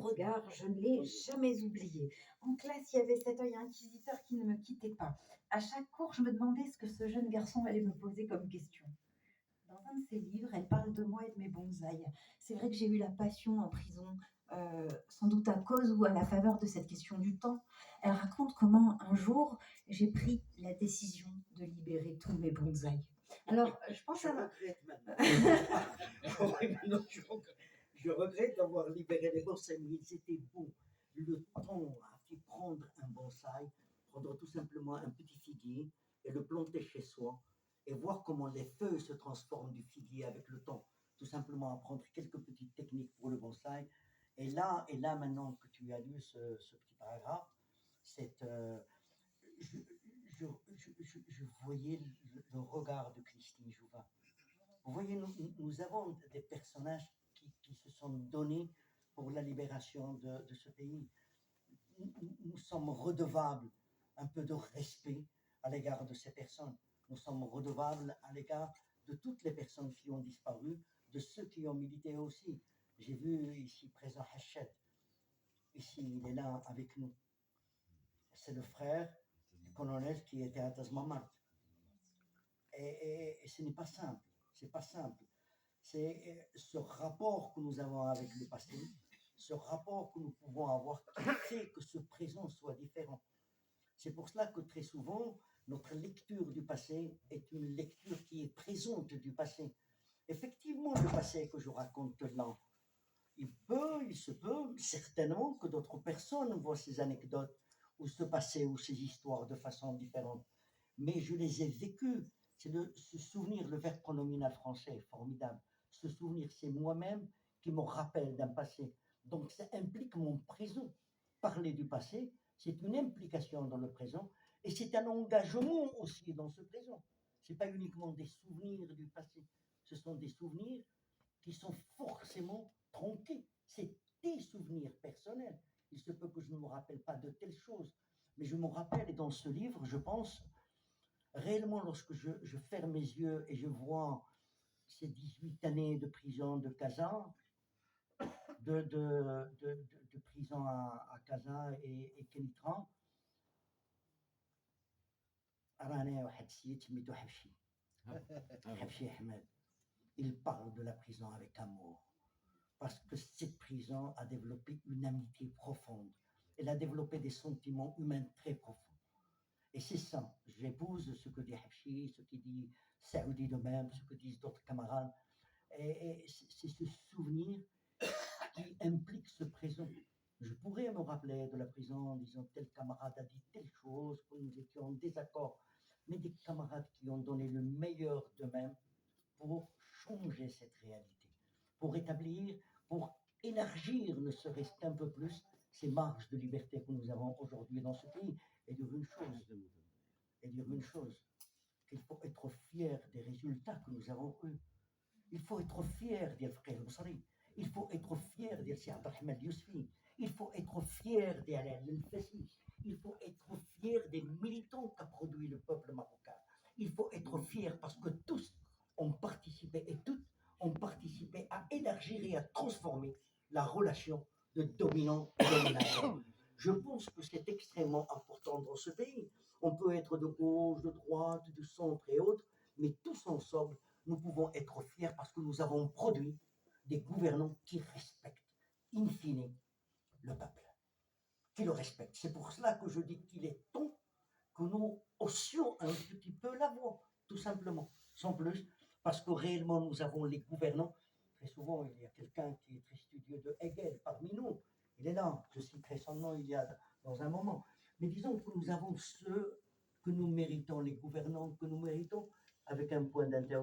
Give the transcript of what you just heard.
regard, je ne l'ai jamais oublié. En classe, il y avait cet œil inquisiteur qui ne me quittait pas. À chaque cours, je me demandais ce que ce jeune garçon allait me poser comme question. Dans un de ses livres, elle parle de moi et de mes bonsaïs. C'est vrai que j'ai eu la passion en prison, sans doute à cause ou à la faveur de cette question du temps. Elle raconte comment un jour, j'ai pris la décision de libérer tous mes bonsaïs. Alors, je pense Je à... regrette maintenant. Oui, maintenant, je regrette d'avoir libéré les bonsaïs, mais ils étaient beaux. Le temps a fait prendre un bonsaï, prendre tout simplement un petit figuier et le planter chez soi et voir comment les feuilles se transforment du figuier avec le temps. Tout simplement apprendre quelques petites techniques pour le bonsaï. Et là maintenant que tu as lu ce petit paragraphe, cette, je, je voyais le regard de Christine Jouvin. Vous voyez, nous avons des personnages qui se sont donnés pour la libération de ce pays. Nous sommes redevables un peu de respect à l'égard de ces personnes. Nous sommes redevables à l'égard de toutes les personnes qui ont disparu, de ceux qui ont milité aussi. J'ai vu ici présent Hachet. Ici, il est là avec nous. C'est le frère du colonel qui était à Tazmamat. Et ce n'est pas simple. C'est pas simple. C'est ce rapport que nous avons avec le passé, ce rapport que nous pouvons avoir qui fait que ce présent soit différent. C'est pour cela que très souvent, notre lecture du passé est une lecture qui est présente du passé. Effectivement, le passé que je raconte là, il se peut certainement que d'autres personnes voient ces anecdotes ou ce passé ou ces histoires de façon différente. Mais je les ai vécues. Se souvenir, le verbe pronominal français est formidable. Se souvenir, c'est moi-même qui me rappelle d'un passé. Donc ça implique mon présent. Parler du passé, c'est une implication dans le présent et c'est un engagement aussi dans ce présent. Ce n'est pas uniquement des souvenirs du passé, ce sont des souvenirs qui sont forcément tronqués. C'est des souvenirs personnels. Il se peut que je ne me rappelle pas de telles choses, mais je me rappelle, et dans ce livre, je pense, réellement, lorsque je ferme mes yeux et je vois ces 18 années de prison de Casa, de prison à Casa et Kenitra, il parle de la prison avec amour. Parce que cette prison a développé une amitié profonde. Elle a développé des sentiments humains très profonds. Et c'est ça, j'épouse ce que dit Hafshi, ce que dit Saoudi de même, ce que disent d'autres camarades. Et c'est ce souvenir qui implique ce présent. Je pourrais me rappeler de la prison en disant tel camarade a dit telle chose, que nous étions en désaccord, mais des camarades qui ont donné le meilleur d'eux-mêmes pour changer cette réalité, pour établir, pour élargir ne serait-ce qu'un peu plus ces marges de liberté que nous avons aujourd'hui dans ce pays. Et dire une chose, qu'il faut être fier des résultats que nous avons eus. Il faut être fier d'El Frère Boussari. Il faut être fier d'El Siad Ahmed Yousfi. Il faut être fier d'Alain Fassi. Il faut être fier des militants qu'a produit le peuple marocain. Il faut être fier parce que tous ont participé et toutes ont participé à élargir et à transformer la relation de dominant et dominateur. Je pense que c'est extrêmement important dans ce pays. On peut être de gauche, de droite, de centre et autres, mais tous ensemble, nous pouvons être fiers parce que nous avons produit des gouvernants qui respectent, in fine, le peuple, qui le respectent. C'est pour cela que je dis qu'il est temps que nous haussions un petit peu la voix, tout simplement, sans plus, parce que réellement nous avons les gouvernants. Très souvent, il y a quelqu'un qui est très studieux de Hegel parmi nous. Il est là, je citerai son nom il y a dans un moment. Mais disons que nous avons ceux que nous méritons, les gouvernants que nous méritons, avec un point d'interrogation.